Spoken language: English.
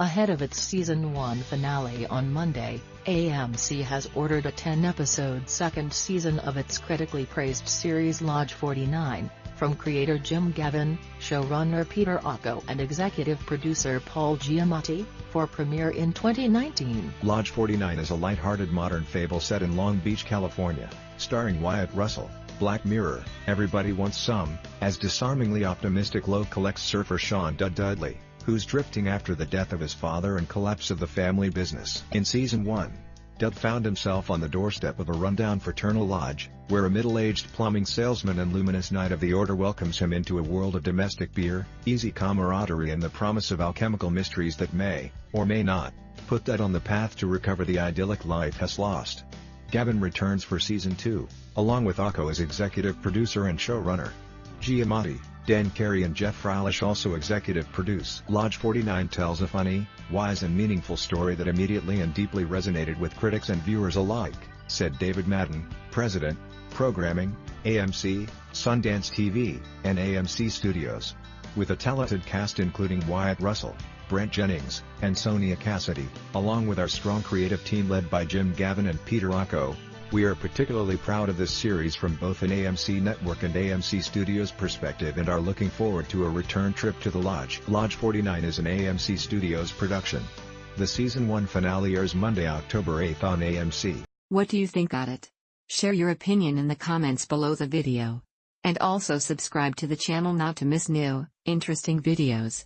Ahead of its Season 1 finale on Monday, AMC has ordered a 10-episode second season of its critically praised series Lodge 49, from creator Jim Gavin, showrunner Peter Ocko and executive producer Paul Giamatti, for premiere in 2019. Lodge 49 is a light-hearted modern fable set in Long Beach, California, starring Wyatt Russell, Black Mirror, Everybody Wants Some, as disarmingly optimistic low-collect surfer Sean Dudley, who's drifting after the death of his father and collapse of the family business. In Season 1, Dud found himself on the doorstep of a rundown fraternal lodge, where a middle-aged plumbing salesman and luminous knight of the order welcomes him into a world of domestic beer, easy camaraderie and the promise of alchemical mysteries that may, or may not, put Dud on the path to recover the idyllic life has lost. Gavin returns for Season 2, along with Ocko as executive producer and showrunner. Giamatti, Dan Carey and Jeff Freilich also executive produce. Lodge 49 tells a funny, wise and meaningful story that immediately and deeply resonated with critics and viewers alike, said David Madden, President, Programming, AMC, Sundance TV, and AMC Studios. With a talented cast including Wyatt Russell, Brent Jennings, and Sonia Cassidy, along with our strong creative team led by Jim Gavin and Peter Ocko, we are particularly proud of this series from both an AMC Network and AMC Studios perspective and are looking forward to a return trip to the Lodge. Lodge 49 is an AMC Studios production. The Season 1 finale airs Monday, October 8 on AMC. What do you think about it? Share your opinion in the comments below the video. And also subscribe to the channel not to miss new, interesting videos.